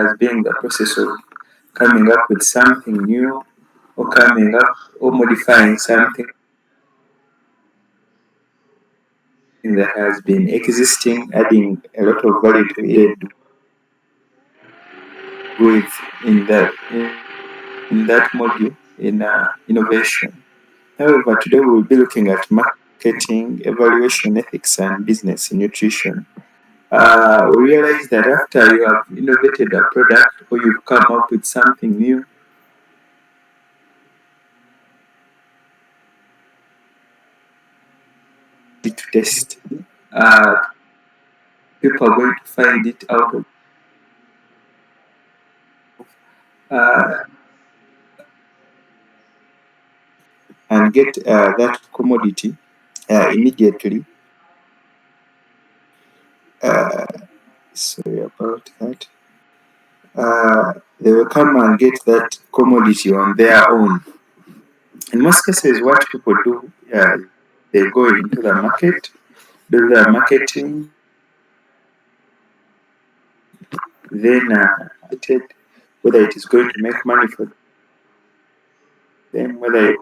as being the process of coming up with something new, or coming up or modifying something that has been existing, adding a lot of value to it with in that module in innovation. However, today we will be looking at marketing, evaluation, ethics, and business in nutrition. We realize that after you have innovated a product or you've come up with something new, to test. Uh, People are going to find it out of uh, and get that commodity immediately. Uh, Sorry about that. They will come and get that commodity on their own. In most cases, what people do, they go into the market, do their marketing, then whether it is going to make money for them, whether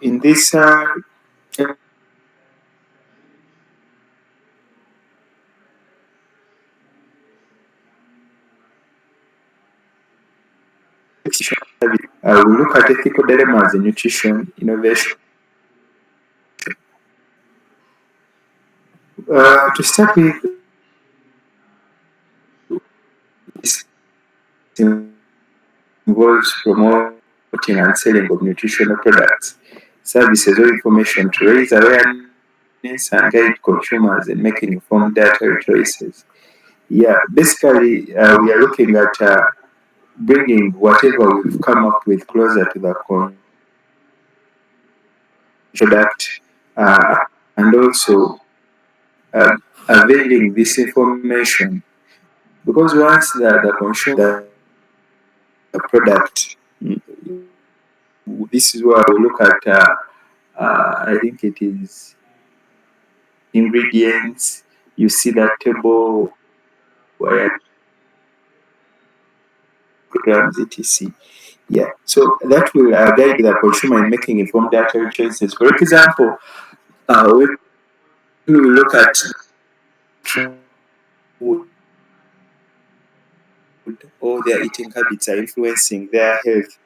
in this we look at ethical dilemmas in nutrition innovation. To start with, this involves promoting and selling of nutritional products, services, or information to raise awareness and guide consumers in making informed dietary choices. Yeah, basically, we are looking at bringing whatever we've come up with closer to the product, uh, and also uh, availing this information, because once the consumer the product, this is where we look at I think it is ingredients. You see that table where grams etc. Yeah, so that will guide the consumer in making informed dietary choices. For example, when we look at food, all their eating habits are influencing their health.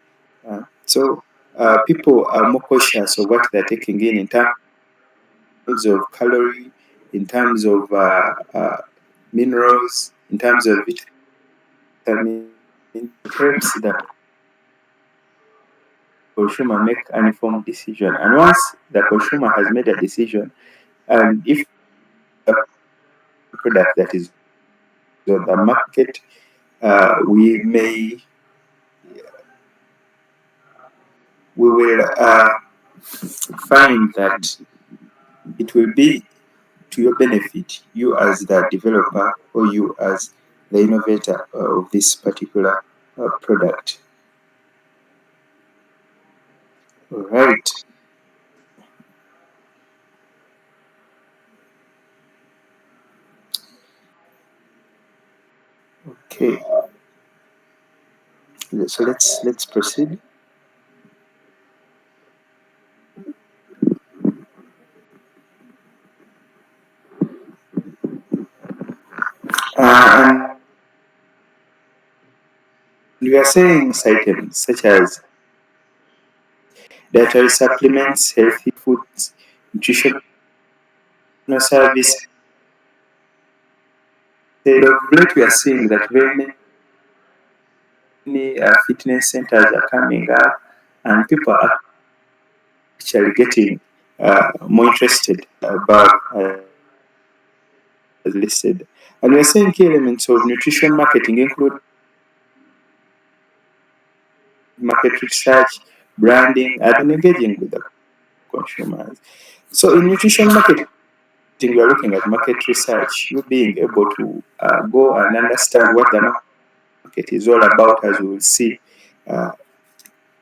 People are more cautious of what they're taking in terms of calorie, in terms of minerals, in terms of vitamin. It helps the consumer make an informed decision. And once the consumer has made a decision, and if a product that is on the market, we will find that it will be to your benefit, you as the developer or you as the innovator of this particular product. All right. Okay. So let's proceed. And we are saying items such as dietary supplements, healthy foods, nutritional service. Of late, we are seeing that very many fitness centers are coming up, and people are actually getting more interested about as listed. And we are saying key elements of nutrition marketing include market research, branding, and engaging with the consumers. So in nutrition marketing, we are looking at market research, you being able to go and understand what the market is all about, as we will see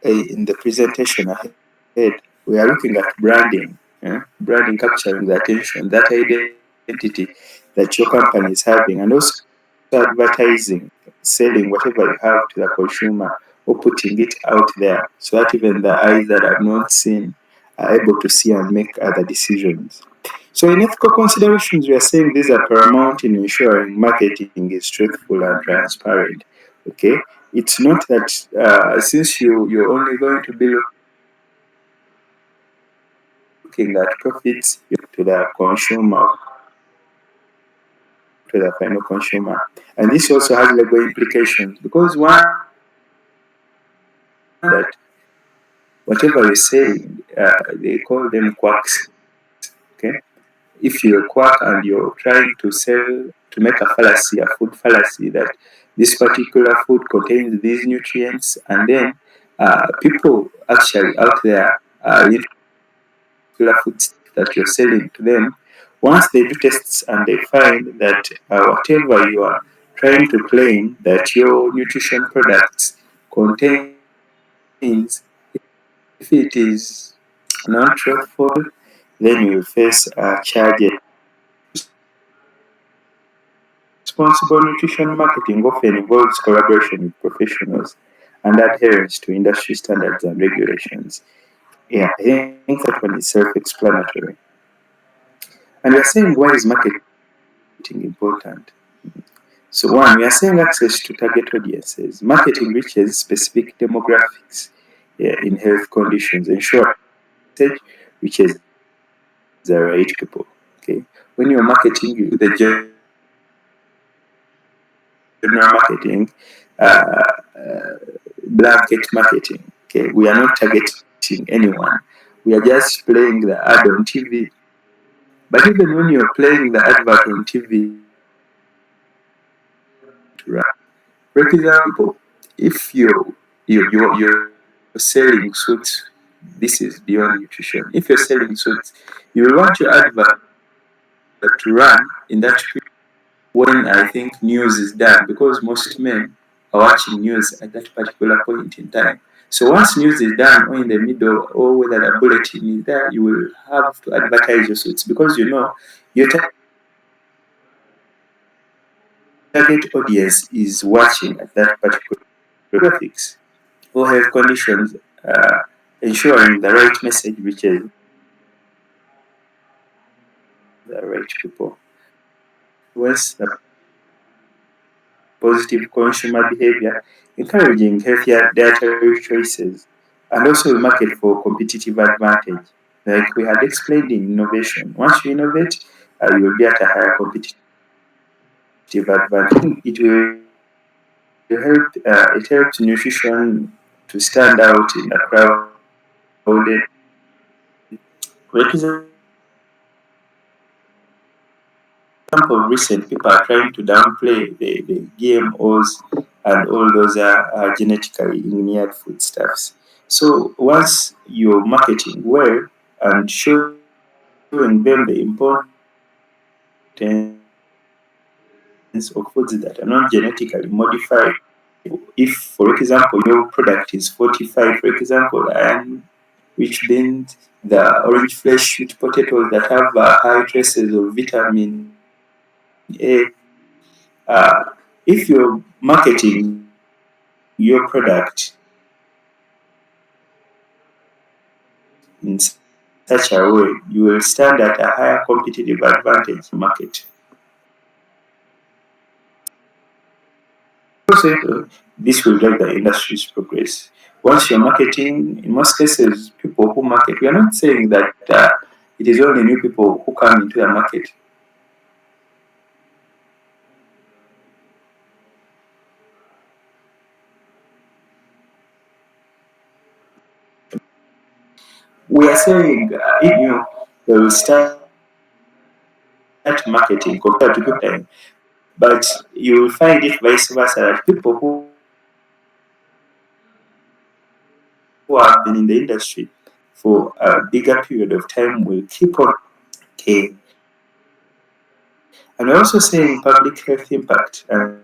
in the presentation ahead. We are looking at branding, branding capturing the attention, that identity that your company is having, and also advertising, selling whatever you have to the consumer, or putting it out there so that even the eyes that have not seen are able to see and make other decisions. So in ethical considerations, we are saying these are paramount in ensuring marketing is truthful and transparent. Okay, it's not that since you're only going to be looking at profits to the consumer, to the final consumer, and this also has legal implications because one that whatever you say, they call them quacks. Okay, if you're a quack and you're trying to sell, to make a fallacy, a food fallacy, that this particular food contains these nutrients, and then people actually out there eat particular foods that you're selling to them. Once they do tests and they find that whatever you are trying to claim that your nutrition products contains, if it is not truthful, then you will face charges. Responsible nutrition marketing often involves collaboration with professionals and adherence to industry standards and regulations. Yeah, I think that one is self-explanatory. And we are saying, why is marketing important? So one, we are saying access to target audiences. Marketing reaches specific demographics in health conditions, ensure message reaches the right people. Okay, when you're marketing, the general marketing, uh, blanket marketing. Okay, we are not targeting anyone. We are just playing the ad on TV. But even when you're playing the advert on TV, for example, if you're selling suits, this is beyond nutrition. If you're selling suits, you will want your advert to run in that period when I think news is done, because most men are watching news at that particular point in time. So once news is done, or in the middle, or whether the bulletin is there, you will have to advertise your suits because you know your target audience is watching at that particular graphics or health conditions, uh, ensuring the right message reaches the right people. Once the positive consumer behavior, encouraging healthier dietary choices, and also we market for competitive advantage. Like we had explained in innovation, once you innovate, you will be at a higher competitive advantage. It will help. It helps nutrition to stand out in a crowded. For example, recent people are trying to downplay the GMOs and all those genetically engineered foodstuffs. So once you're marketing well and showing them the importance of foods that are not genetically modified, if, for example, your product is fortified, for example, iron rich beans, the orange flesh sweet potatoes that have high traces of vitamin A, uh, if you're marketing your product in such a way, you will stand at a higher competitive advantage in the market. Also, this will drive the industry's progress. Once you're marketing, in most cases, people who market, we are not saying that it is only new people who come into the market. We are saying, they will start marketing compared to people, but you will find it vice versa that people who have been in the industry for a bigger period of time will keep on. Okay. And we're also saying public health impact and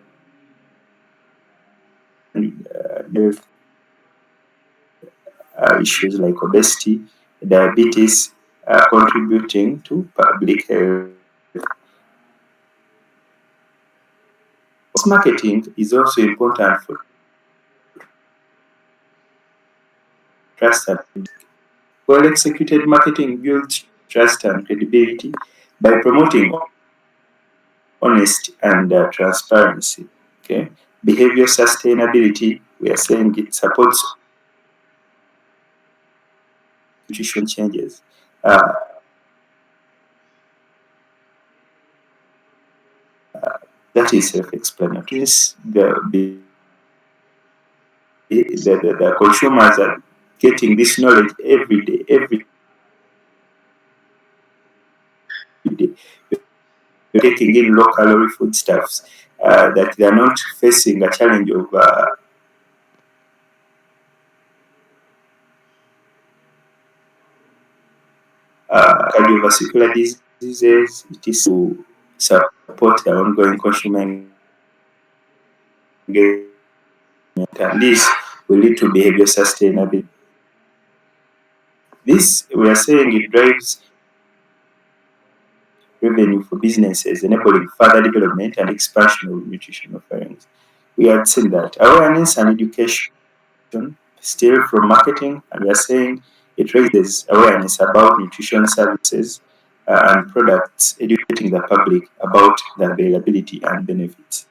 issues like obesity, diabetes, contributing to public health. Marketing is also important for trust and well-executed marketing builds trust and credibility by promoting honesty and transparency. Okay, behavior sustainability. We are saying it supports nutrition changes. That is self-explanatory. The consumers are getting this knowledge every day, every day. Taking in low-calorie foodstuffs, that they are not facing a challenge of cardiovascular diseases. It is to support the ongoing consumer engagement, and this will lead to behavior sustainability. This, we are saying, it drives revenue for businesses, enabling further development and expansion of nutrition offerings. We have seen that awareness and education still from marketing, and we are saying it raises awareness about nutrition services and products, educating the public about the availability and benefits.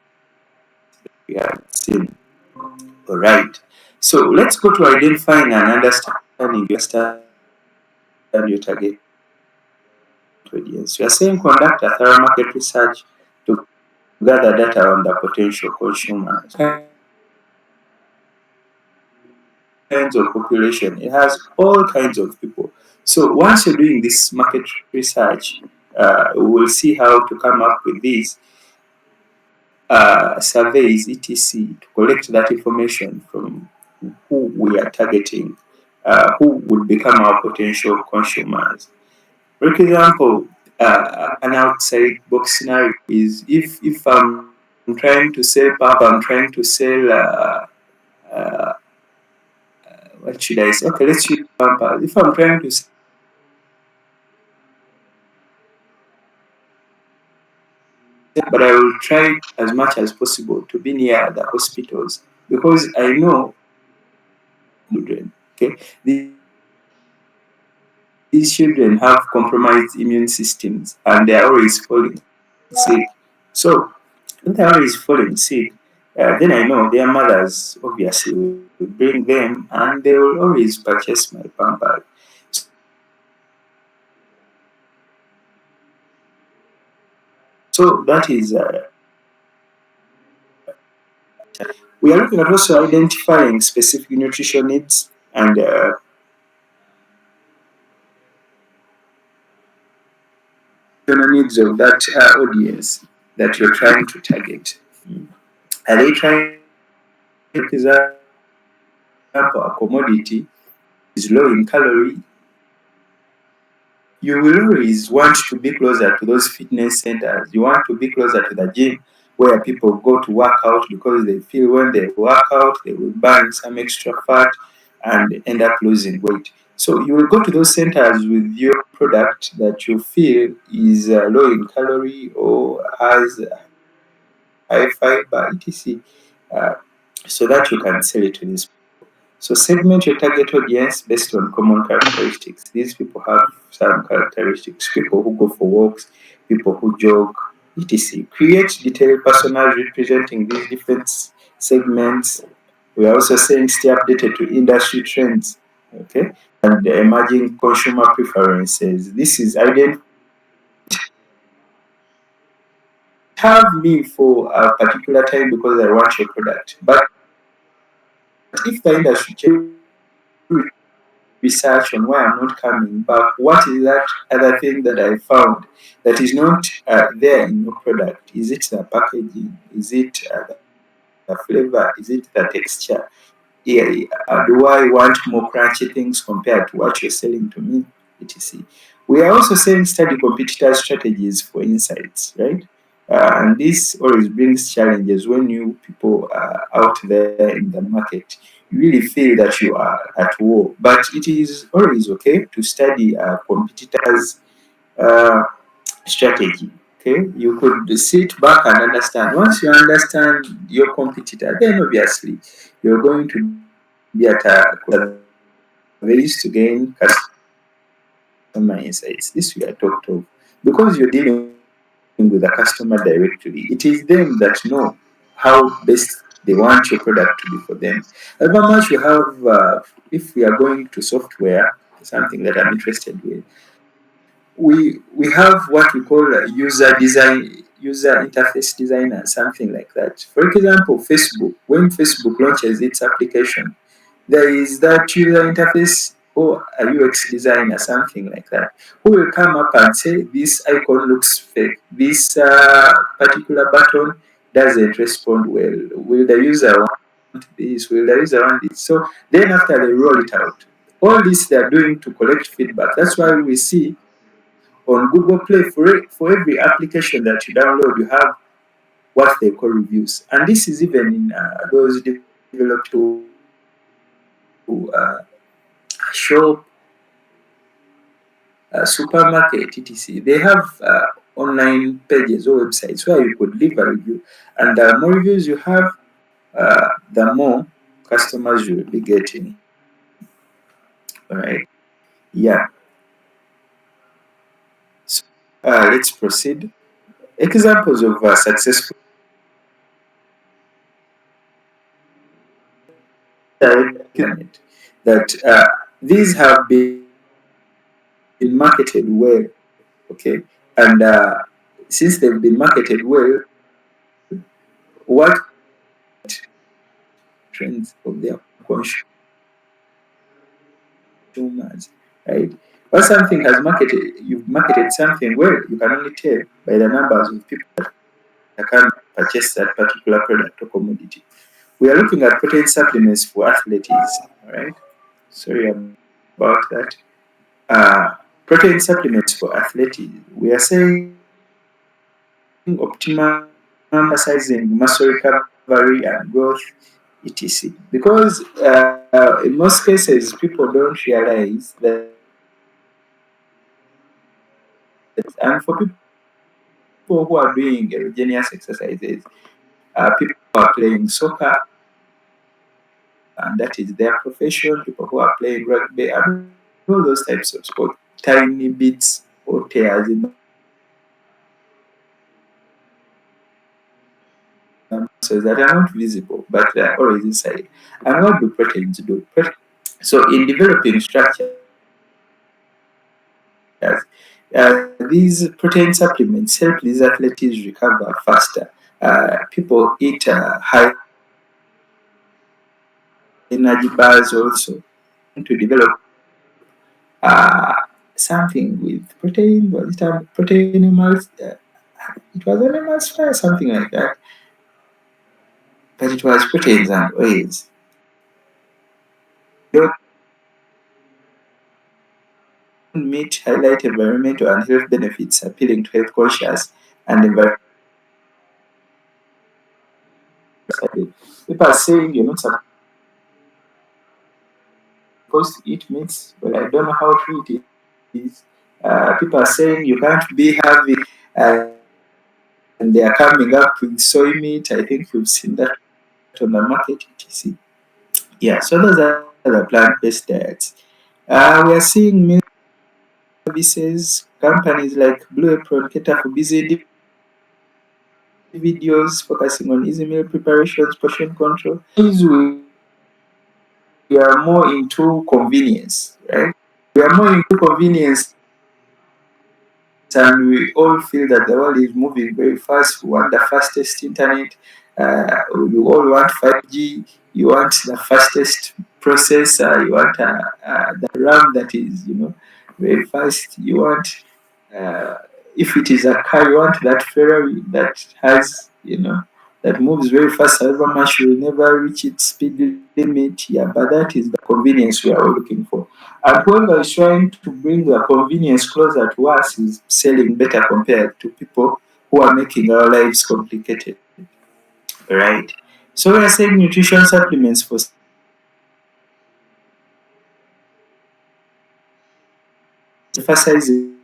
We have seen. All right. So let's go to identifying and understanding your target audience. We are saying conduct a thorough market research to gather data on the potential consumers. Kinds of population, it has all kinds of people. So once you're doing this market research, we will see how to come up with these surveys, etc., to collect that information from who we are targeting, who would become our potential consumers. For example, an outside box scenario is if I'm trying to sell pump, I'm trying to sell what should I say? Okay, let's use Pampers. If I'm trying to sell, but I will try as much as possible to be near the hospitals because I know children. Okay, these children have compromised immune systems and they are always falling sick. So when they are always falling sick, then I know their mothers obviously will bring them and they will always purchase my Pampers. So that is we are looking at also identifying specific nutrition needs and needs of that audience that you're trying to target. Are they trying to example, a commodity is low in calorie? You will always want to be closer to those fitness centers. You want to be closer to the gym where people go to work out because they feel when they work out, they will burn some extra fat and end up losing weight. So you will go to those centers with your product that you feel is low in calorie or has high fiber, etc., uh, so that you can sell it to these people. So segment your target audience based on common characteristics. These people have some characteristics. People who go for walks, people who jog, etc. Create detailed personas representing these different segments. We are also saying stay updated to industry trends, okay, and the emerging consumer preferences. This is identify have me for a particular time because I want your product. But if the industry changes research on why I'm not coming back, what is that other thing that I found that is not there in your product? Is it the packaging? Is it the flavor? Is it the texture? Yeah, do I want more crunchy things compared to what you're selling to me? etc. We are also saying study competitor strategies for insights, right? And this always brings challenges when new people are out there in the market. You really feel that you are at war, but it is always okay to study a competitor's uh, strategy. Okay, you could sit back and understand. Once you understand your competitor, then obviously you're going to be at a ways to gain customer insights. This we are talked of because you're dealing with the customer directly. It is them that know how best they want your product to be for them. However much you have, if we are going to software, something that I'm interested with, we have what we call a user design, user interface designer, something like that. For example, Facebook, when Facebook launches its application, there is that user interface or a UX designer, something like that, who will come up and say this icon looks fake, this particular button doesn't respond well. Will the user want this? Will the user want this? So then after they roll it out, all this they are doing to collect feedback. That's why we see on Google Play for every application that you download, you have what they call reviews, and this is even in those developed to uh, shop, supermarket, etc. They have online pages or websites where you could leave a review, and the more reviews you have, the more customers you will be getting. All right, yeah. So let's proceed. Examples of successful that these have been marketed well, okay, and since they've been marketed well, what trends of their consumers, right? Once something has marketed, you've marketed something well, you can only tell by the numbers of people that can purchase that particular product or commodity. We are looking at protein supplements for athletics, all right? Sorry about that. Protein supplements for athletics. We are saying optimum emphasizing muscle recovery and growth, etc. Because in most cases, people don't realize that, and for people who are doing aerogenous exercises, people who are playing soccer, and that is their profession, people who are playing rugby, and all those types of sports, tiny bits or tears in muscles that are not visible, but they are always inside. And what do proteins do? So in developing structures, these protein supplements help these athletes recover faster. People eat high energy bars also to develop uh, something with protein. Was it a protein animals? It was animals fat, something like that. But it was proteins and oils. Don't meat highlight environmental and health benefits, appealing to health conscious and environmental. People are saying you're not supposed to eat meats. Well, I don't know how true it is. People are saying you can't be having, and they are coming up with soy meat. I think you've seen that on the market, etc. Yeah, so those are the plant-based diets. We are seeing meal services, companies like Blue Apron cater for busy videos focusing on easy meal preparations, portion control. These we are more into convenience, right? We are more into convenience, and we all feel that the world is moving very fast. We want the fastest internet. You all want 5G. You want the fastest processor. You want the RAM that is, very fast. You want, uh, if it is a car, you want that Ferrari that has, that moves very fast. However much you will never reach its speed limit. Yeah, but that is the convenience we are all looking for. And whoever is trying to bring the convenience closer to us is selling better compared to people who are making our lives complicated, right? So we are saying nutrition supplements for emphasizing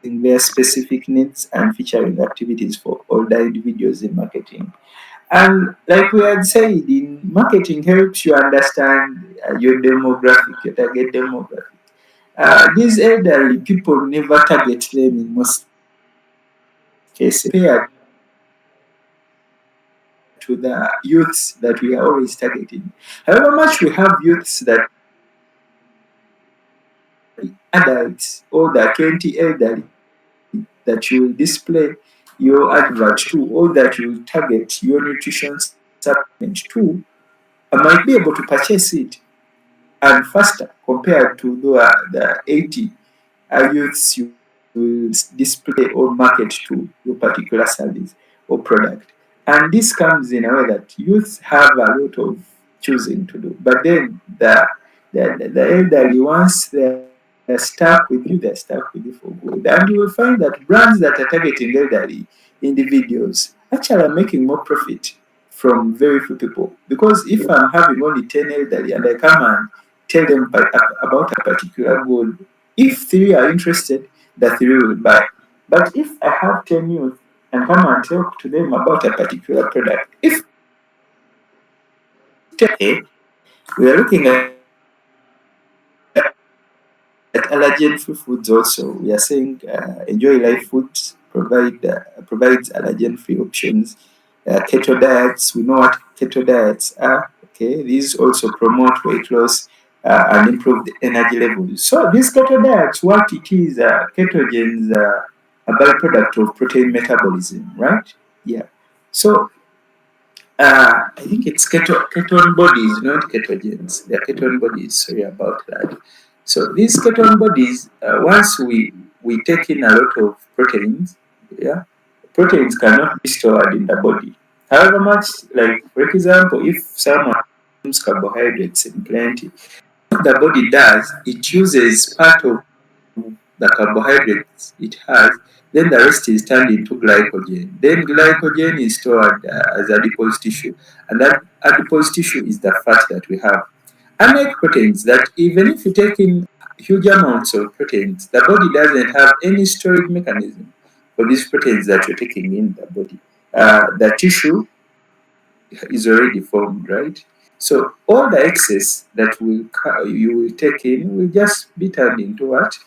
their specific needs and featuring activities for older individuals in marketing. And like we had said, in marketing helps you understand your demographic, your target demographic. These elderly people never target them in most cases compared to the youths that we are always targeting. However much we have youths that adults or the 20 elderly that you will display your advert to or that you will target your nutrition supplement to might be able to purchase it and faster compared to the 80 youths you will display or market to your particular service or product. And this comes in a way that youths have a lot of choosing to do. But then the elderly, once they're stuck with you, they're stuck with you for good. And you will find that brands that are targeting elderly individuals actually are making more profit from very few people. Because if I'm having only 10 elderly and I come and tell them about a particular goal, if three are interested, the three will buy. But if I have 10 youth and come and talk to them about a particular product, if we are looking at allergen-free foods also, we are saying Enjoy Life Foods provides allergen-free options. Keto diets, we know what keto diets are. Okay, these also promote weight loss and improve the energy levels. So these keto diets, what it is, ketogens are a byproduct of protein metabolism, right? Yeah. So I think it's ketone bodies, not ketogens. They're ketone bodies. Sorry about that. So these ketone bodies, once we take in a lot of proteins, yeah, proteins cannot be stored in the body. However much, like for example, if someone consumes carbohydrates in plenty, what the body does, it uses part of the carbohydrates it has, then the rest is turned into glycogen. Then glycogen is stored as adipose tissue, and that adipose tissue is the fat that we have. Unlike proteins, that even if you take in huge amounts of proteins, the body doesn't have any storage mechanism for these proteins that you're taking in the body. The tissue is already formed, right? So all the excess that you will take in will just be turned into what?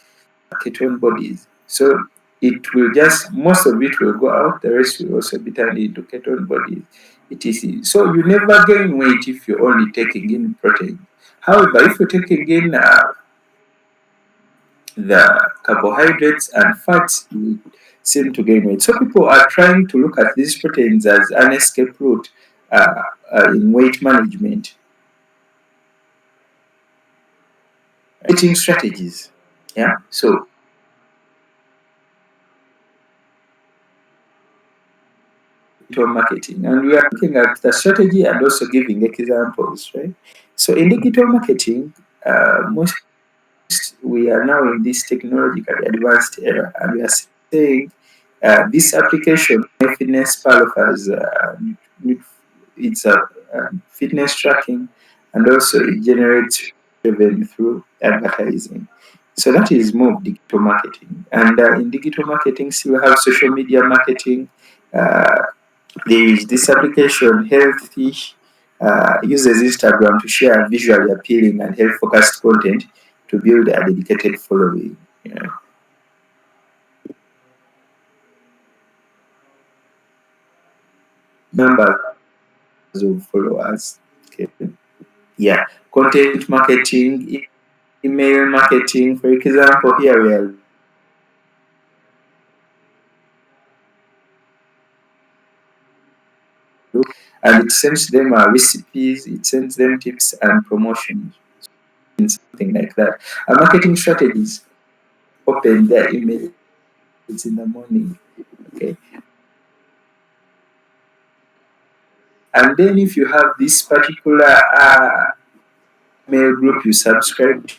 Ketone bodies. So it will just, most of it will go out, the rest will also be turned into ketone bodies. etc. So you never gain weight if you're only taking in protein. However, if you're taking in the carbohydrates and fats, you seem to gain weight. So people are trying to look at these proteins as an escape route in weight management. Eating strategies. Yeah. So digital marketing, and we are looking at the strategy and also giving examples, right? So in digital marketing, most we are now in this technologically advanced era, and we are saying this application, Fitness Pal, offers it's a fitness tracking, and also it generates revenue through advertising. So that is more digital marketing. And in digital marketing, still have social media marketing. Uh, there is this application, Healthy, uses Instagram to share visually appealing and health focused content to build a dedicated following. Yeah. Numbers of followers. Okay. Yeah. Content marketing, email marketing, for example, here we are. And it sends them recipes, it sends them tips and promotions, something like that. And marketing strategies open their emails in the morning. Okay. And then if you have this particular mail group you subscribe to,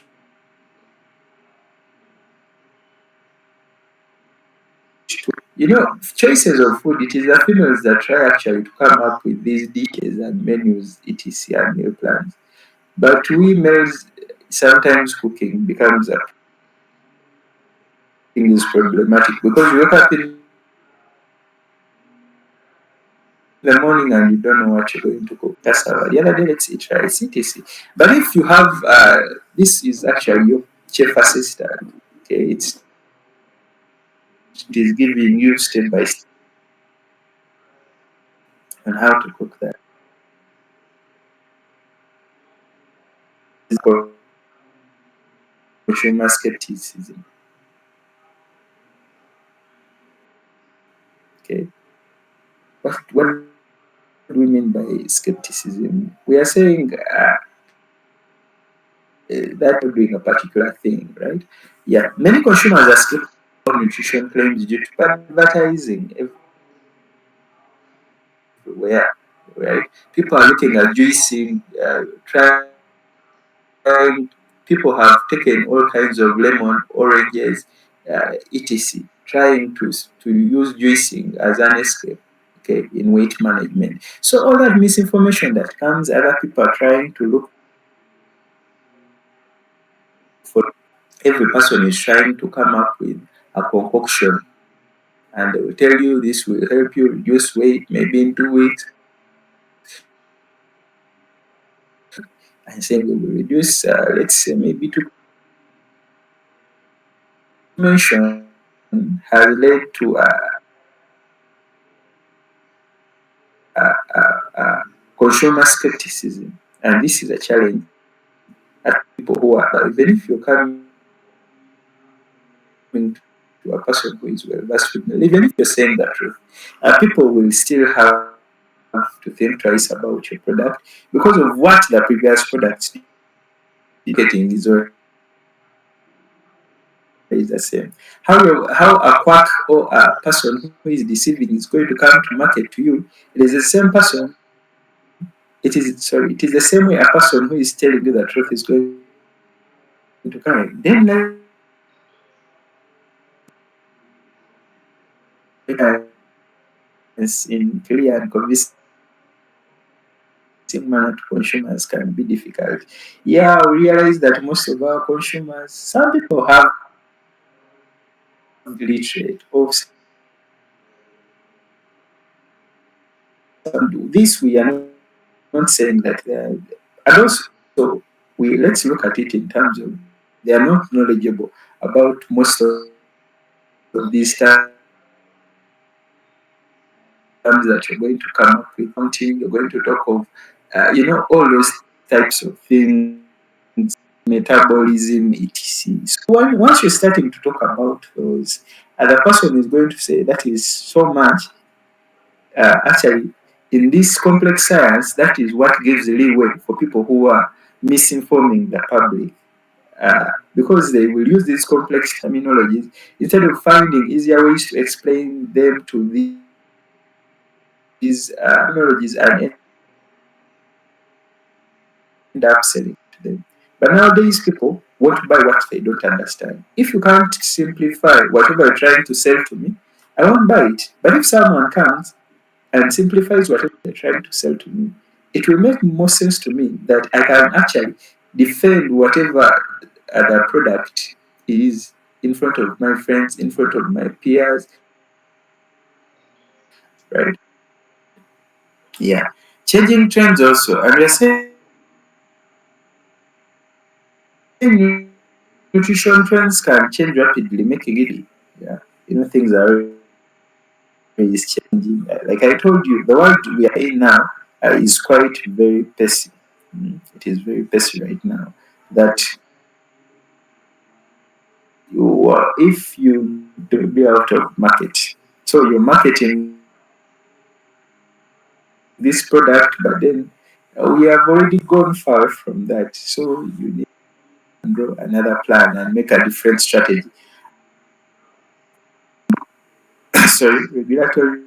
choices of food, it is the females that try actually to come up with these dishes and menus, etc. and meal plans. But we males, sometimes cooking becomes a is problematic because you wake up in the morning and you don't know what you're going to cook. That's how the other day let's eat rice, etc. But if you have this is actually your chef assistant, okay, it is giving you step by step on how to cook that. It's called consumer skepticism. Okay, what do we mean by skepticism? We are saying that you're doing a particular thing, right? Yeah, many consumers are skeptical of nutrition claims due to advertising everywhere, right? People are looking at juicing, trying. People have taken all kinds of lemon, oranges, etc., trying to use juicing as an escape, okay, in weight management. So all that misinformation that comes, other people are trying to look for. Every person is trying to come up with a concoction, and they will tell you this will help you reduce weight maybe in 2 weeks. And saying we will reduce, let's say maybe to mention has led to consumer skepticism, and this is a challenge at people who are even if you're coming to a person who is well versed with, even if you're saying the truth, people will still have to think twice about your product because of what the previous product getting is already the same. How a quack or a person who is deceiving is going to come to market to you, it is the same person. It is the same way a person who is telling you the truth is going to come. Then like in clear and convincing manner to consumers can be difficult. Yeah, we realize that most of our consumers, some people have literate of some do. This we are not saying that they are, and also we let's look at it in terms of they are not knowledgeable about most of these terms that you're going to come up with. Counting, you're going to talk of, all those types of things, metabolism, etc. So once you're starting to talk about those, the person is going to say that is so much. Actually, in this complex science, that is what gives leeway for people who are misinforming the public. Because they will use these complex terminologies instead of finding easier ways to explain them to these terminologies and end up selling to them. But nowadays, people won't buy what they don't understand. If you can't simplify whatever you're trying to sell to me, I won't buy it. But if someone comes and simplifies whatever they're trying to sell to me, it will make more sense to me that I can actually defend whatever the product is in front of my friends, in front of my peers, right? Yeah. Changing trends also. And we're saying nutrition trends can change rapidly, making it, yeah, things are is changing. Like I told you, the world we are in now is quite very pessy. It is very pessy right now. That if you do be out of market, so you're marketing this product, but then we have already gone far from that. So you need to draw another plan and make a different strategy. Sorry, regulatory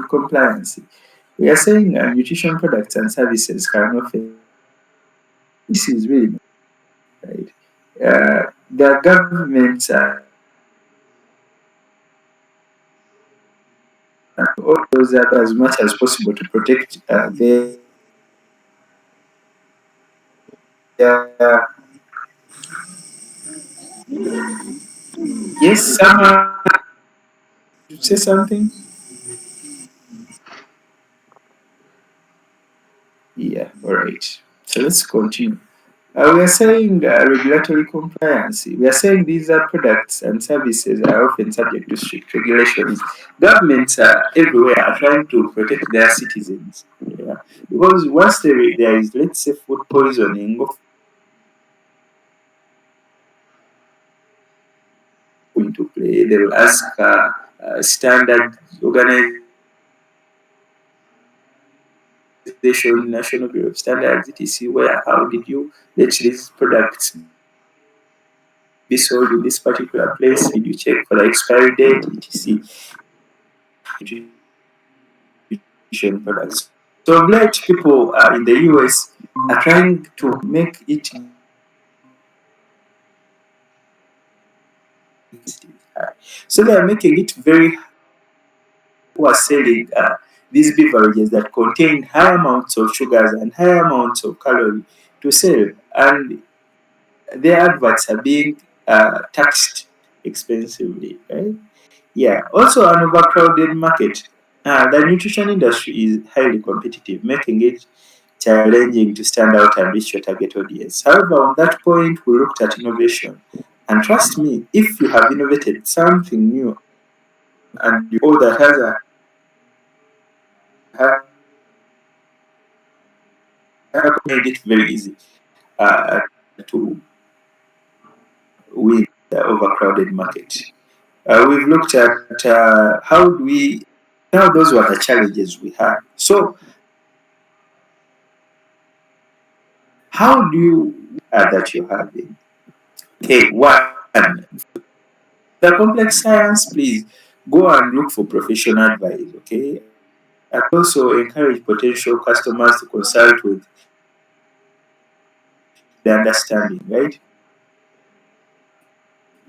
compliance. We are saying nutrition products and services can often. This is really right. The governments are all those are as much as possible to protect their Yes, someone say something. Yeah, all right. So let's continue. We are saying regulatory compliance. We are saying these are products and services are often subject to strict regulations. Governments everywhere are trying to protect their citizens. Yeah. Because once there is, let's say, food poisoning into play, they will ask standard organization, National Bureau of Standards, etc. Where how did you let these products be sold in this particular place? Did you check for the expiry date, etc. Nutrition products. So black people in the US are trying to make it so they are making it very who are selling these beverages that contain high amounts of sugars and high amounts of calories to sell, and their adverts are being taxed expensively, right? Yeah. Also, an overcrowded market. The nutrition industry is highly competitive, making it challenging to stand out and reach your target audience. However, on that point, we looked at innovation. And trust me, if you have innovated something new and you all that has have made it very easy uh, to win the overcrowded market. We've looked at how do we now those were the challenges we had. So how do you that you're having? Okay, one, the complex science, please go and look for professional advice, okay? And also encourage potential customers to consult with the understanding, right?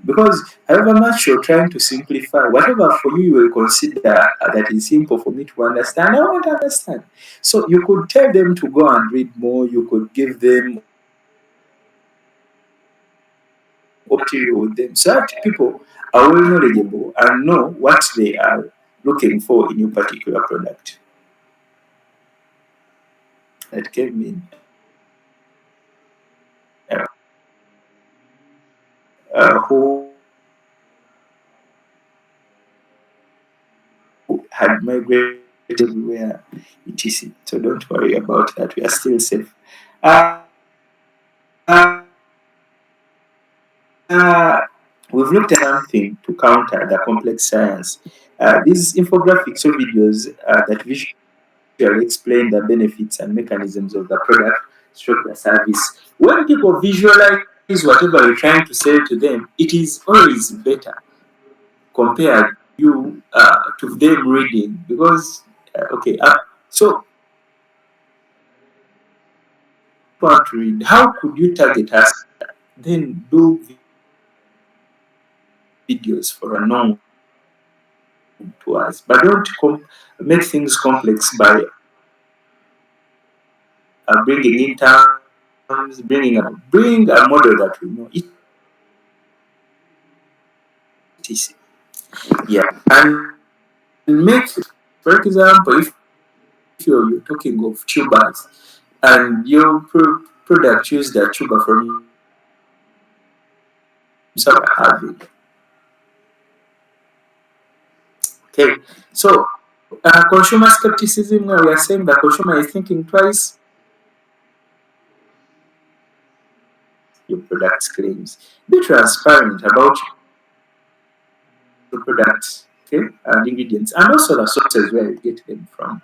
Because however much you're trying to simplify, whatever for you will consider that is simple for me to understand, I won't understand. So you could tell them to go and read more, you could give them material with them so that people are well knowledgeable and know what they are looking for in your particular product. That gave me who had migrated everywhere, etc. So don't worry about that. We are still safe. Uh, uh, uh, we've looked at something to counter the complex science. These infographics or videos that visually explain the benefits and mechanisms of the product, stroke the service. When people visualize whatever you're trying to sell to them, it is always better compared you to them reading because okay so want to read how could you target us then do videos for a known to us but don't make things complex by bringing in terms bring a model that we know it is yeah and make for example if you're talking of tubers and your product use the tuber from some having. Okay, so consumer skepticism, we are saying the consumer is thinking twice your product's claims. Be transparent about your products, okay, and ingredients, and also the sources where you get them from.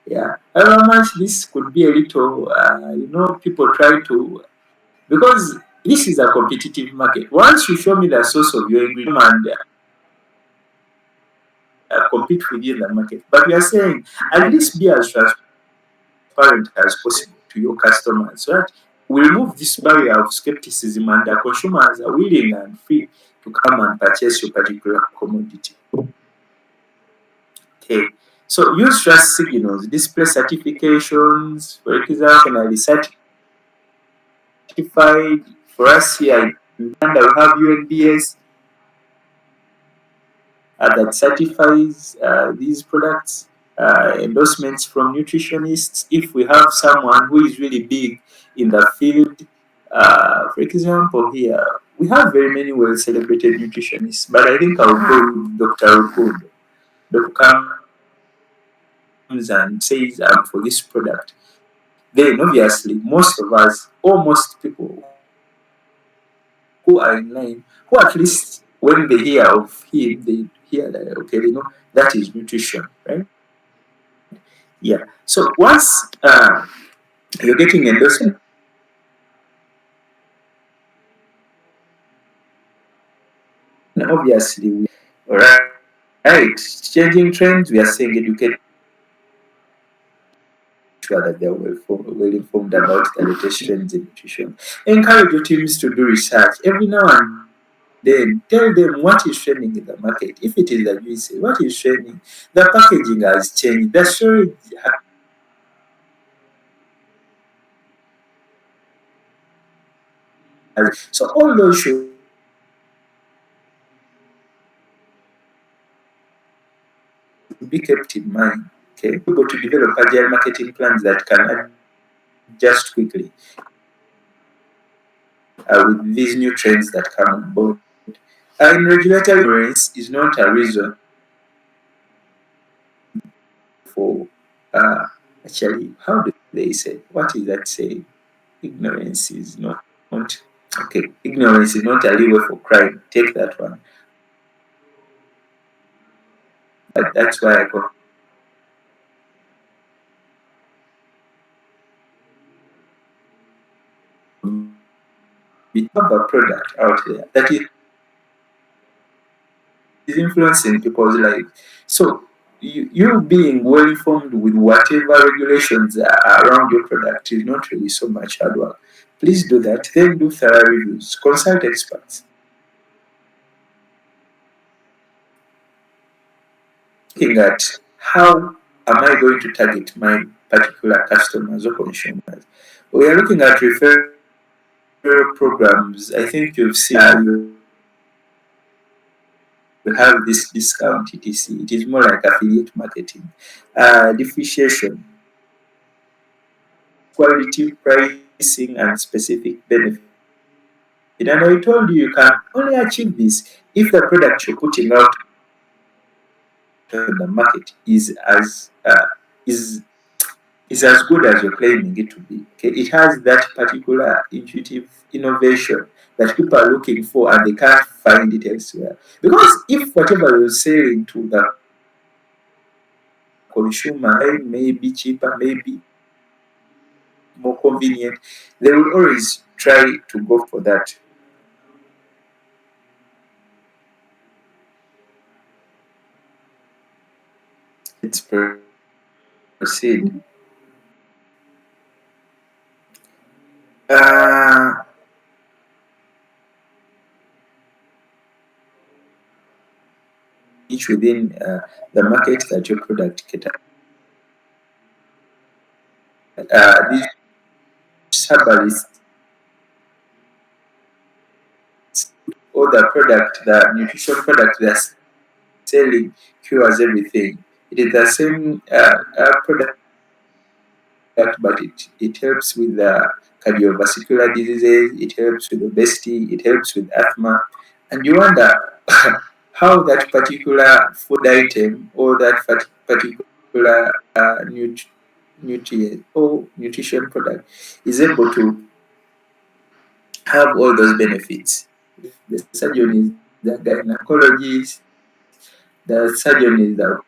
Yeah, however much this could be a little, people try to because this is a competitive market. Once you show me the source of your ingredient and compete within the market, but we are saying at least be as transparent as possible to your customers so that we remove this barrier of skepticism and the consumers are willing and free to come and purchase your particular commodity. Okay. So use trust signals, display certifications, for example, certified for us here Uganda, we have UNBS that certifies these products, endorsements from nutritionists. If we have someone who is really big in the field, for example, here we have very many well celebrated nutritionists, but I think I'll go with Dr. Rukundo. Dr. comes and says, for this product. Then, obviously, most of us, or most people who are in line, who at least when they hear of him, they hear that, okay, they know that is nutrition, right? Yeah. So once you're getting endorsement, obviously, all right, changing trends, we are saying educate sure that they're well informed about the latest trends in nutrition. Encourage your teams to do research every now and then. Tell them what is trending in the market. If it is the juice, what is trending? The packaging has changed. The storage has. So all those should be kept in mind. Okay, we got to develop agile marketing plans that can adjust quickly with these new trends that come on board. In regulatory ignorance is not a reason for actually, how do they say? What is that saying? Ignorance is not okay. Ignorance is not a leeway for crime. Take that one. But that's why I got we have a product out there that is influencing people's life. So you being well informed with whatever regulations are around your product is not really so much hard work. Please do that. Then do thorough reviews. Consult experts. Looking at how am I going to target my particular customers or consumers. We are looking at referral programs. I think you've seen you have this discount etc. It is more like affiliate marketing. Differentiation, quality, pricing, and specific benefit. And I told you you can only achieve this if the product you're putting out on the market is is as good as you're claiming it to be. Okay? It has that particular intuitive innovation that people are looking for and they can't find it elsewhere. Because if whatever you're selling to the consumer may be cheaper, maybe more convenient, they will always try to go for that. Let's proceed. Uh, each within the market that your product caters. These herbalists or the product, the nutrition product they're selling cures everything. It is the same product, but it helps with cardiovascular diseases, it helps with obesity, it helps with asthma. And you wonder how that particular food item or that particular nutrient or nutrition product is able to have all those benefits. The surgeon is the gynecologist, the surgeon is the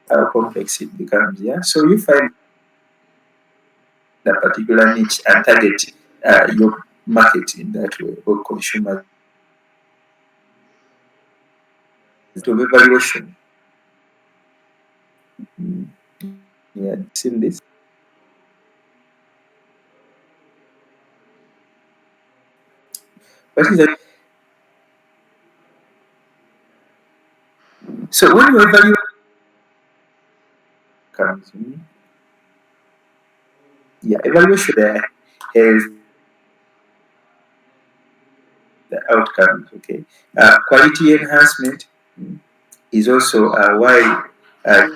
how complex it becomes. Yeah. So you find a particular niche and target your market in that way or consumers to evaluation. Mm, yeah, seen this. What is that? So when you evaluate comes, Yeah, evaluation there has the outcomes. Okay, quality enhancement is also why uh,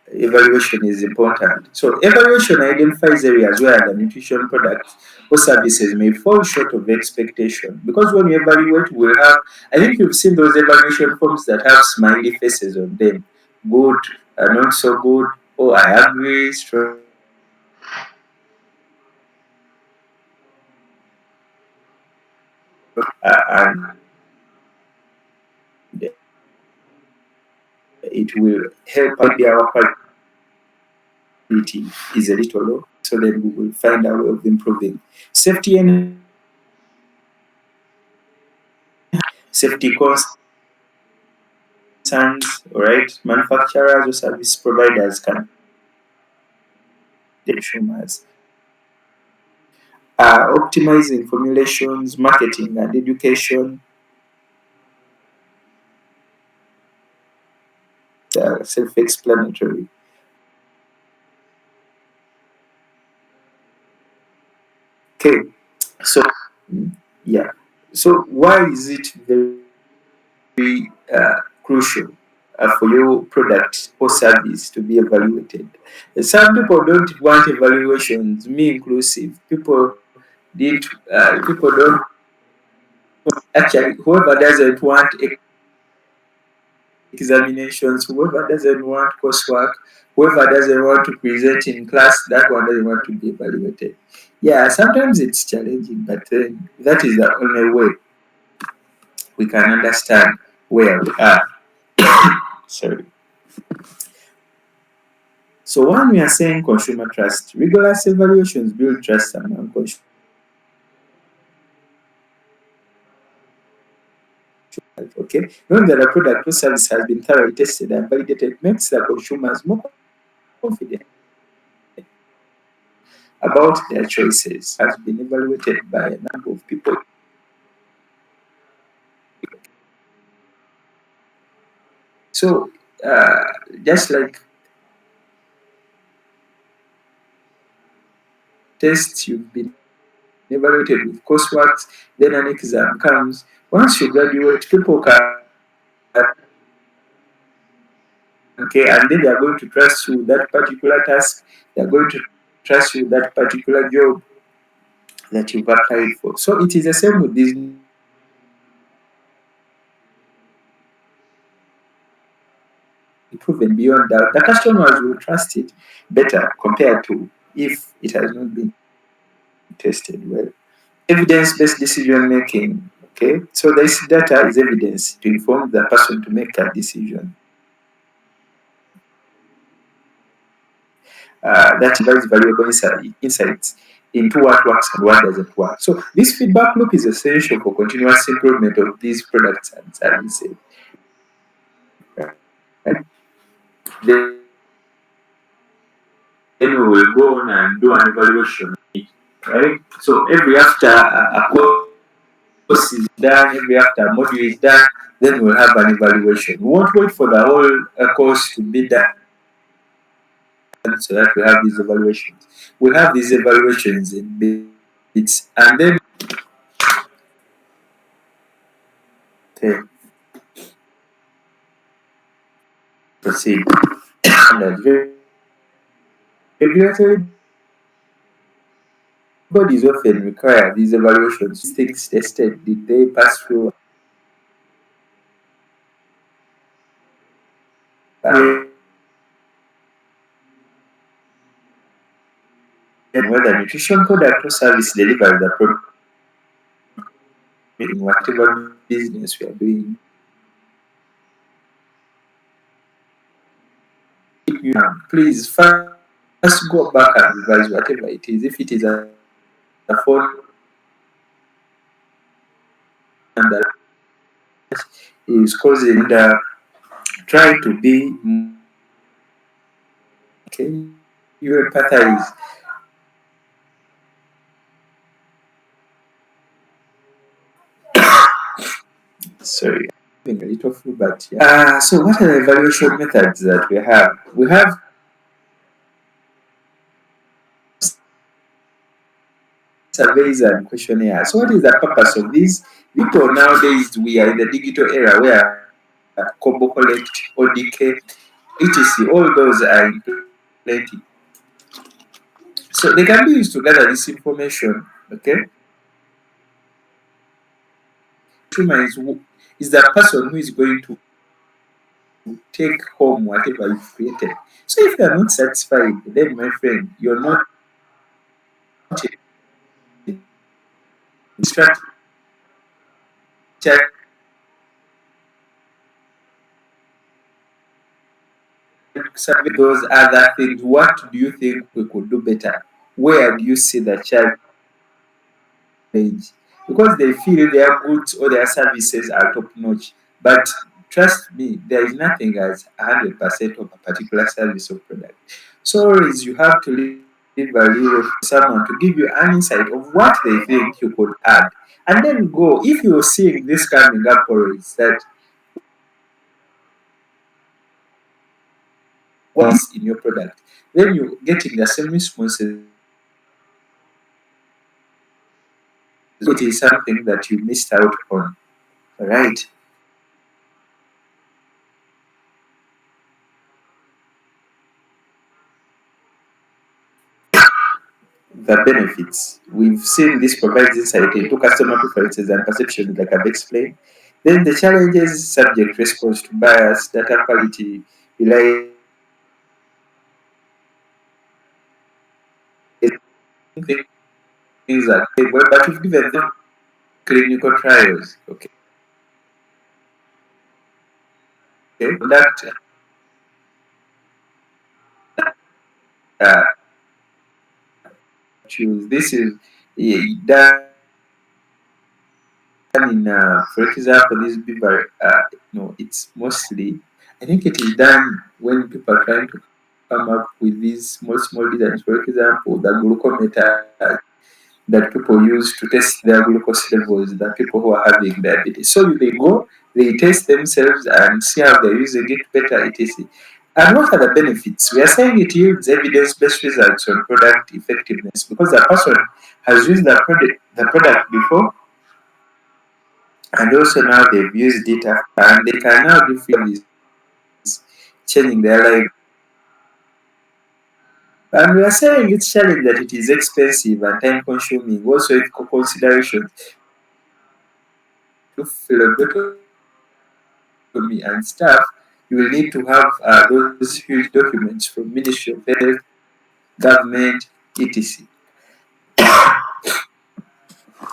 evaluation is important. So evaluation identifies areas where the nutrition products or services may fall short of expectation. Because when you evaluate, we have, I think you've seen those evaluation forms that have smiley faces on them. Good, not so good, oh, I agree, strong, and it will help maybe our quality is a little low. So then we will find a way of improving. Safety and safety concerns, all right? Manufacturers or service providers can consumers. Optimizing formulations, marketing, and education, self-explanatory. Okay, so yeah, so why is it very crucial for your product or service to be evaluated? Some people don't want evaluations, me inclusive. People don't actually. Whoever doesn't want examinations, whoever doesn't want coursework, whoever doesn't want to present in class, that one doesn't want to be evaluated. Yeah, sometimes it's challenging, but that is the only way we can understand where we are. Sorry. So when we are saying consumer trust, rigorous evaluations build trust among consumers. Okay, knowing that a product or service has been thoroughly tested and validated makes the consumers more confident about their choices. Has been evaluated by a number of people. So uh, just like tests, you've been evaluated with coursework, then an exam comes. Once you graduate, people can, okay, and then they are going to trust you with that particular task. They are going to trust you with that particular job that you've applied for. So it is the same with this, proven beyond doubt. The customers will trust it better compared to if it has not been tested well. Evidence-based decision making. Okay, so this data is evidence to inform the person to make a decision. That provides valuable insights into what works and what doesn't work. So this feedback loop is essential for continuous improvement of these products and services. Right? Then we will go on and do an evaluation. Right? So every after a course is done, every after a module is done, then we'll have an evaluation. We won't wait for the whole course to be done so that we have these evaluations. We have these evaluations in bits, and then okay, proceed. And regulatory bodies often require these evaluations. Things tested, did they pass through? And whether nutrition product or service delivers the product in whatever business we are doing. Please first go back and revise whatever it is. If it is a phone and that is causing the try to be okay, you empathize. Sorry, I'm having a little flu, but yeah. So what are the evaluation methods that we have? We have surveys and questionnaires. So what is the purpose of these? People nowadays, we are in the digital era where Kobo Collect, ODK, etc. All those are in plenty. So they can be used to gather this information. Okay, consumer is the person who is going to take home whatever you've created. So if you are not satisfied, then my friend, you're not instructed survey those other things. What do you think we could do better? Where do you see the challenge? Because they feel their goods or their services are top notch. But trust me, there is nothing as 100% of a particular service or product. So is you have to leave a little for someone to give you an insight of what they think you could add. And then go. If you're seeing this coming up always, that what is in your product, then you're getting the same responses. It is something that you missed out on, right? The benefits. We've seen this provides insight into customer preferences and perceptions, like I've explained. Then the challenges: subject response to bias, data quality, reliability, things like that. But we've given them clinical trials. Okay, that uh, choose. This is done in, for example, this beaver. No, it's mostly. I think it is done when people are trying to come up with these small designs. For example, the glucometer that people use to test their glucose levels, the people who are having diabetes. So they go, they test themselves and see how they're using it better, etc. And what are the benefits? We are saying it yields evidence-based results on product effectiveness because the person has used the product before, and also now they've used it after, and they can now do things changing their life. And we are saying it's challenge that it is expensive and time consuming, also ethical considerations to phlebotomy and staff. You will need to have those huge documents from Ministry of Health, government, etc.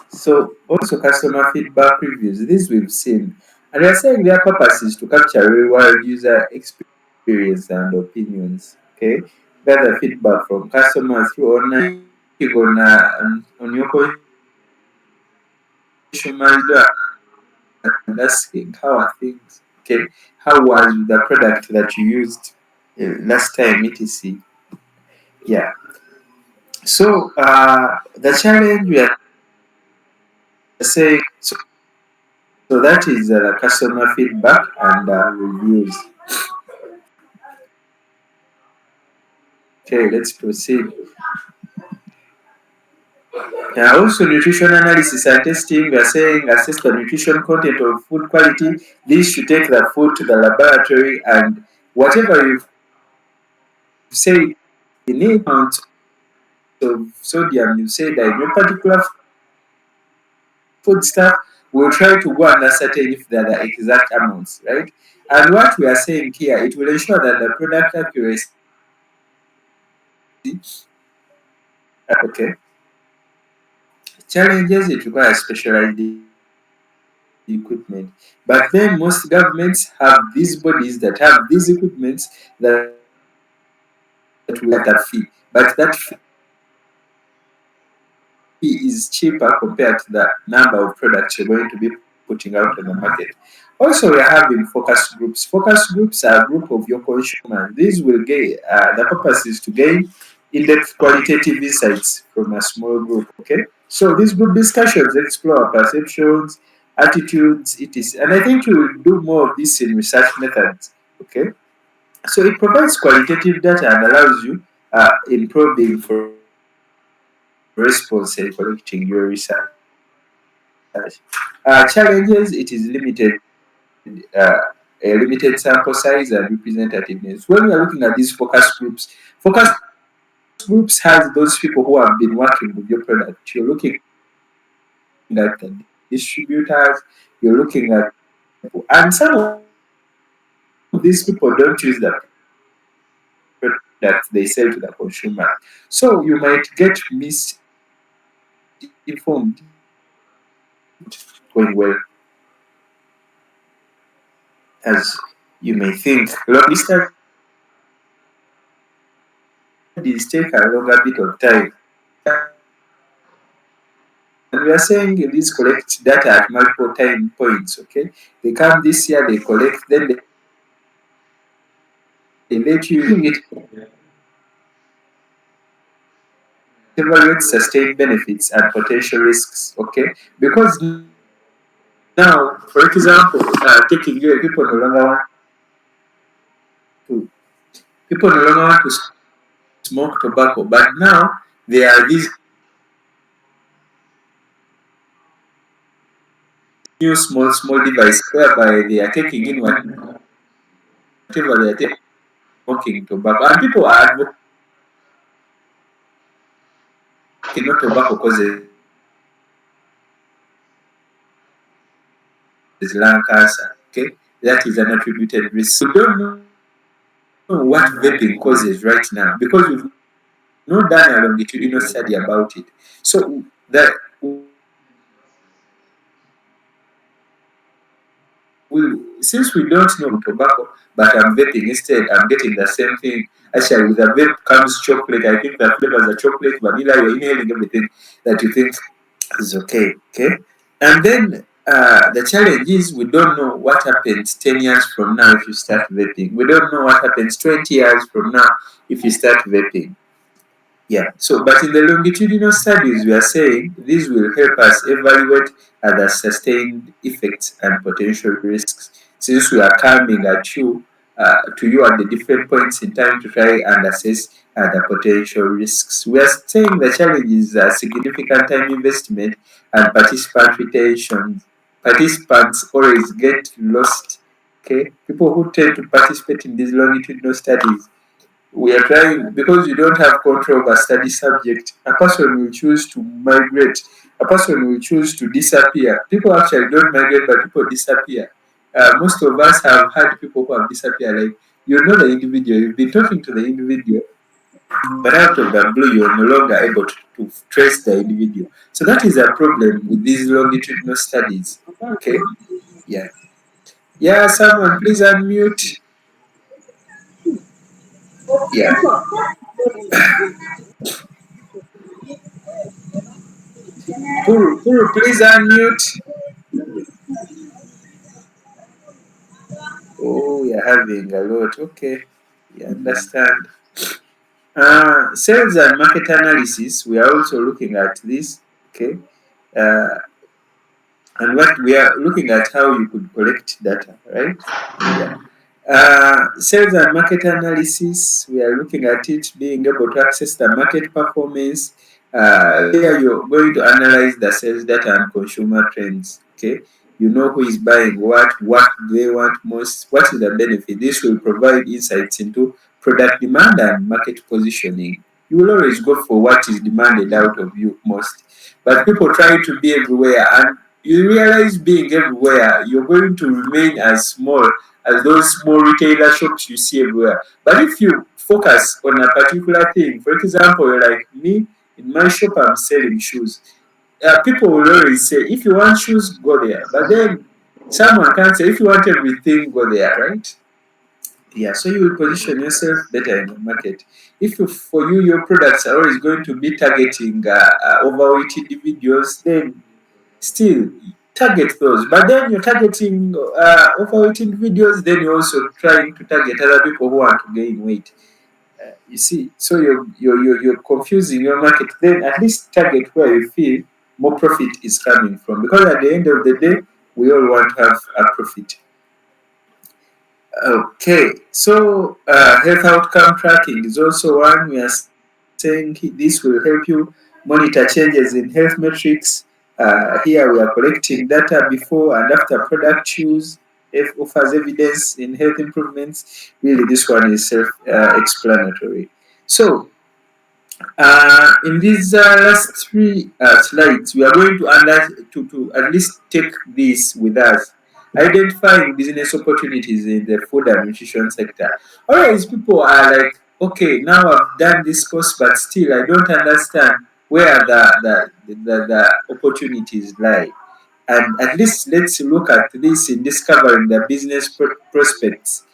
So also customer feedback reviews. This we've seen. And we are saying their purpose is to capture real world user experience and opinions. Okay. Gather feedback from customers through online on your consumer and asking how are things. Okay. How was the product that you used last time, etc. Yeah. So the challenge we are saying, so that is the customer feedback and reviews. Okay, let's proceed. Also, nutrition analysis and testing. We are saying assess the nutrition content of food quality. This should take the food to the laboratory, and whatever you say in amount of sodium you say that in your particular food stuff, we'll try to go and ascertain if there are exact amounts, right? And what we are saying here, it will ensure that the product accuracy. Okay. Challenges: it requires specialized equipment. But then most governments have these bodies that have these equipments that will get a fee. But that fee is cheaper compared to the number of products you're going to be putting out on the market. Also, we are having focus groups. Focus groups are a group of your consumers. These will gain, the purpose is to gain in-depth qualitative insights from a small group. Okay, so these group discussions explore perceptions, attitudes, etc. And I think you will do more of this in research methods. Okay, so it provides qualitative data and allows you in probing for responsibly collecting your research. Challenges: it is limited, a limited sample size and representativeness. When we are looking at these focus groups has those people who have been working with your product. You're looking at the distributors, you're looking at, and some of these people don't use the product they sell to the consumer. So you might get misinformed going well as you may think. Long studies take a longer bit of time. And we are saying these collect data at multiple time points, okay? They come this year, they collect, then they let you it evaluate sustained benefits and potential risks, okay? Because now, for example, taking you, to people no longer want to smoke tobacco, but now there are these new small devices whereby they are taking in whatever they are taking, smoking tobacco, and people are advocating no tobacco causes lung cancer. Okay, that is an attributed risk. We don't know what vaping causes right now because we've not done a longitudinal study about it. So that since we don't know tobacco, but I'm vaping instead, I'm getting the same thing. Actually, with a vape comes chocolate. I think the flavors are chocolate, vanilla. You're inhaling everything that you think is okay. Okay, and then the challenge is we don't know what happens 10 years from now if you start vaping. We don't know what happens 20 years from now if you start vaping. Yeah, so but in the longitudinal studies, we are saying these will help us evaluate the sustained effects and potential risks since we are coming at you to you at the different points in time to try and assess the potential risks. We are saying the challenge is a significant time investment and participant retention. Participants always get lost. Okay, people who tend to participate in these longitudinal studies, we are trying because you don't have control of a study subject. A person will choose to migrate. A person will choose to disappear. People actually don't migrate, but people disappear. Most of us have had people who have disappeared. Like you know the individual, you've been talking to the individual, but out of the blue, you're no longer able to trace the individual. So that is a problem with these longitudinal studies. Okay. Yeah. Yeah. Someone please unmute. Yeah. Puru, please unmute. Oh, you're having a lot. Okay, you understand. Sales and market analysis, we are also looking at this. Okay, uh, and what we are looking at how you could collect data, right? Yeah. Sales and market analysis, we are looking at it being able to access the market performance. Here you're going to analyze the sales data and consumer trends. Okay, you know who is buying what they want most, what is the benefit. This will provide insights into product demand and market positioning. You will always go for what is demanded out of you most. But people try to be everywhere, and you realize being everywhere, you're going to remain as small as those small retailer shops you see everywhere. But if you focus on a particular thing, for example, like me, in my shop, I'm selling shoes. People will always say, if you want shoes, go there. But then someone can say, if you want everything, go there, right? Yeah, so you will position yourself better in the market. If you, for you, your products are always going to be targeting overweight individuals, then still target those. But then you're targeting overweight individuals, then you're also trying to target other people who want to gain weight. You see, so you're confusing your market. Then at least target where you feel more profit is coming from, because at the end of the day, we all want to have a profit. Okay, so health outcome tracking is also one we are saying this will help you monitor changes in health metrics. Here we are collecting data before and after product use. If offers evidence in health improvements. Really, this one is self-explanatory. So, in these last three slides, we are going to, to at least take this with us. Identifying business opportunities in the food and nutrition sector. Always people are like, okay, now I've done this course, but still I don't understand where the opportunities lie. And at least let's look at this in discovering the business prospects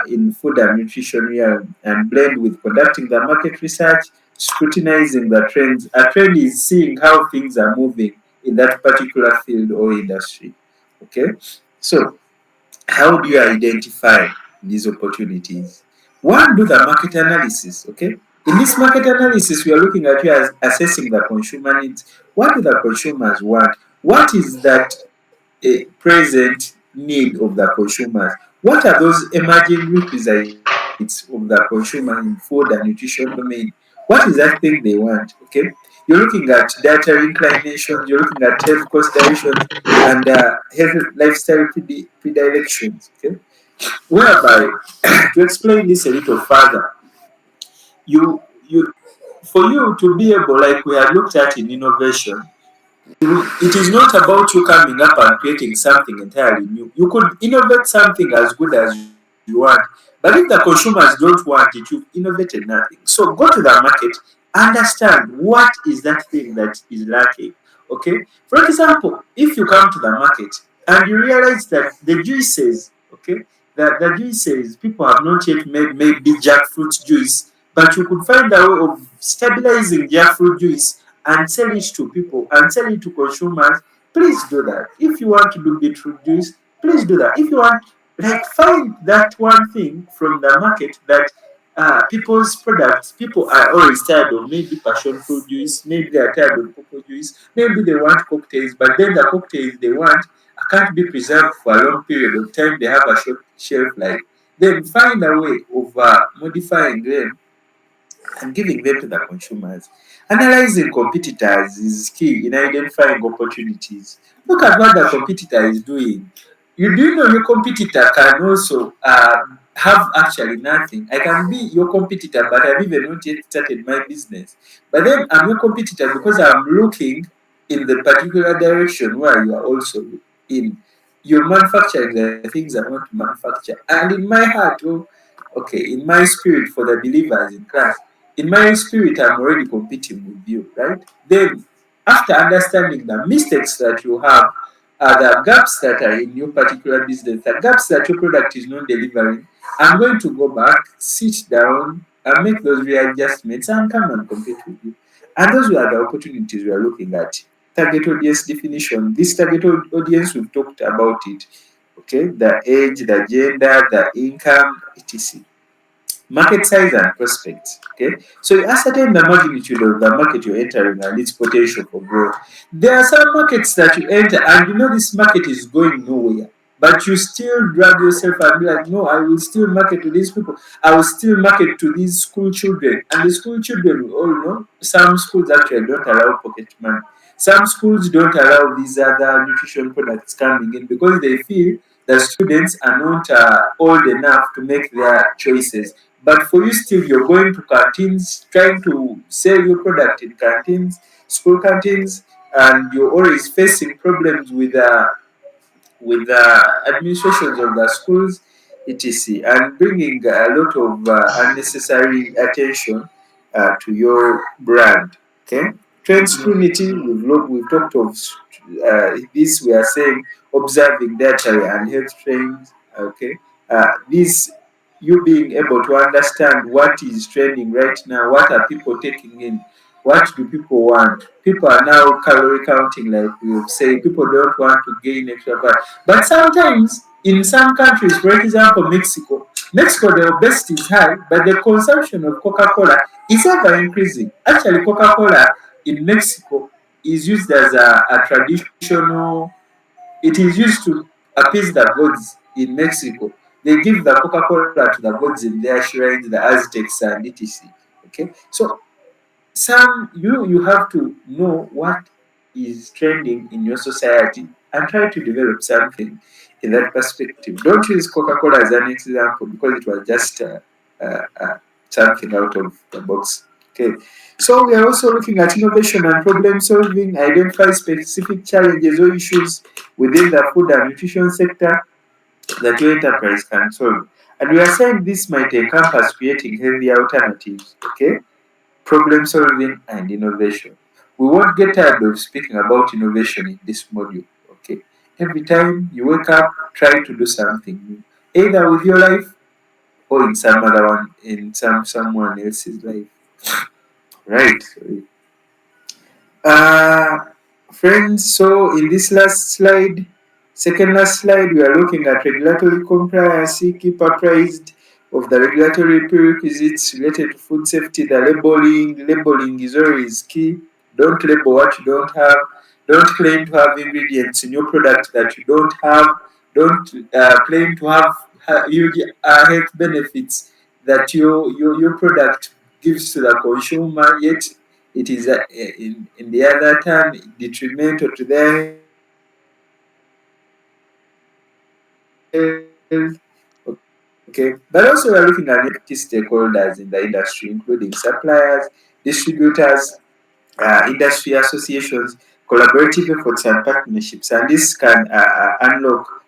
in food and nutrition realm and blend with conducting the market research, scrutinizing the trends. A trend is seeing how things are moving in that particular field or industry. Okay, so how do you identify these opportunities? One, do the market analysis. Okay, in this market analysis, we are looking at you as assessing the consumer needs. What do the consumers want? What is that a present need of the consumers? What are those emerging requisites of the consumer in food and nutrition domain? What is that thing they want? Okay, you're looking at dietary inclinations, you're looking at health considerations, and health lifestyle predilections. Okay, whereby to explain this a little further, you for you to be able, like we have looked at in innovation, it is not about you coming up and creating something entirely new. You could innovate something as good as you want, but if the consumers don't want it, you've innovated nothing. So go to the market, understand what is that thing that is lacking. Okay? For example, if you come to the market and you realize that the juices, okay, the juices, people have not yet made maybe jackfruit juice, but you could find a way of stabilizing jackfruit juice and sell it to people and sell it to consumers. Please do that. If you want to do beetroot juice, please do that. If you want, like, find that one thing from the market that people's products, people are always tired of maybe passion fruit juice, maybe they are tired of cocoa juice, maybe they want cocktails, but then the cocktails they want can't be preserved for a long period of time, they have a short shelf life. Then find a way of modifying them and giving them to the consumers. Analyzing competitors is key in identifying opportunities. Look at what the competitor is doing. You do know your competitor can also have actually nothing. I can be your competitor, but I've even not yet started my business. But then I'm your competitor because I'm looking in the particular direction where you are also in. You're manufacturing the things I want to manufacture. And in my heart, oh, okay, in my spirit for the believers in Christ, in my spirit, I'm already competing with you, right? Then, after understanding the mistakes that you have, the gaps that are in your particular business, the gaps that your product is not delivering, I'm going to go back, sit down, and make those readjustments and come and compete with you. And those were the opportunities we are looking at. Target audience definition. This target audience, we've talked about it. Okay, the age, the gender, the income, etc. Market size and prospects. Okay, so you ascertain the magnitude of the market you're entering and its potential for growth. There are some markets that you enter and you know this market is going nowhere, but you still drag yourself and be like, no, I will still market to these people, I will still market to these school children. And the school children, we all know, some schools actually don't allow pocket money. Some schools don't allow these other nutrition products coming in because they feel the students are not old enough to make their choices. But for you, still, you're going to canteens, trying to sell your product in canteens, school canteens, and you're always facing problems with the administrations of the schools, etc., and bringing a lot of unnecessary attention to your brand. Okay, trend scrutiny. We've talked of this. We are saying observing dietary and health trends. Okay, this you being able to understand what is trending right now, what are people taking in, what do people want. People are now calorie counting, like we say. People don't want to gain extra fat, but sometimes in some countries, for example, Mexico, the obesity is high, but the consumption of Coca-Cola is ever increasing. Actually, Coca-Cola in Mexico is used as a traditional, it is used to appease the gods in Mexico. They give the Coca-Cola to the gods in their shrines, the Aztecs and etc. Okay, so You have to know what is trending in your society and try to develop something in that perspective. Don't use Coca-Cola as an example because it was just something out of the box. Okay, so we are also looking at innovation and problem solving, identify specific challenges or issues within the food and nutrition sector that your enterprise can solve. And we are saying this might encompass creating healthy alternatives. Okay, problem solving and innovation. We won't get tired of speaking about innovation in this module. Okay, every time you wake up, try to do something new, either with your life or in some other one, in someone else's life. Right. Uh, Friends, so in this last slide, second last slide, we are looking at regulatory compliance. Keep apprised of the regulatory prerequisites related to food safety. The labeling is always key. Don't label what you don't have. Don't claim to have ingredients in your product that you don't have. Don't claim to have huge health benefits that your product gives to the consumer, yet it is in the other turn detrimental to their health. Okay, but also we are looking at key stakeholders in the industry, including suppliers, distributors, industry associations, collaborative efforts and partnerships, and this can unlock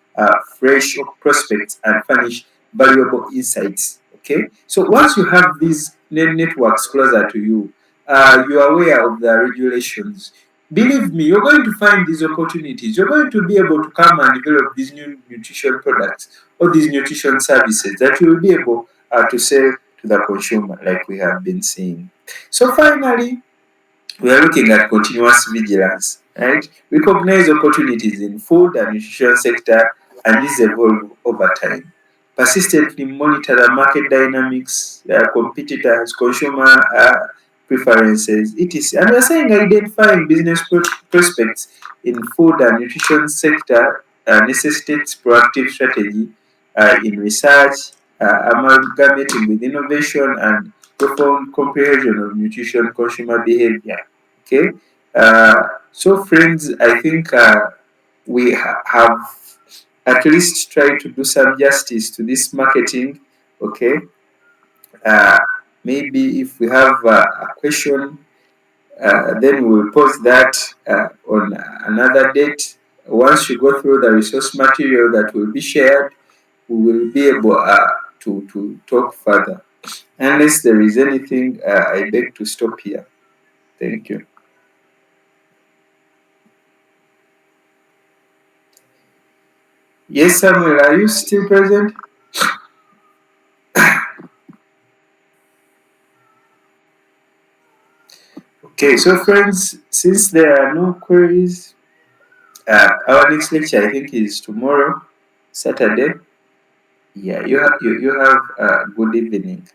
fresh prospects and furnish valuable insights. Okay, so once you have these networks closer to you, you are aware of the regulations. Believe me, you're going to find these opportunities. You're going to be able to come and develop these new nutrition products or these nutrition services that you will be able to sell to the consumer, like we have been seeing. So finally, we are looking at continuous vigilance, right? Recognize opportunities in food and nutrition sector and these evolve over time. Persistently monitor the market dynamics, competitors, consumer preferences, etc. And we are saying identifying business prospects in food and nutrition sector necessitates proactive strategy in research, amalgamating with innovation and profound comprehension of nutrition consumer behavior. Okay, so friends, I think we have at least tried to do some justice to this marketing. Okay, uh, maybe if we have a question, then we'll post that on another date. Once you go through the resource material that will be shared, we will be able to talk further. Unless there is anything, I beg to stop here. Thank you. Yes, Samuel, are you still present? Okay, so friends, since there are no queries, our next lecture I think is tomorrow, Saturday. Yeah, you have a good evening.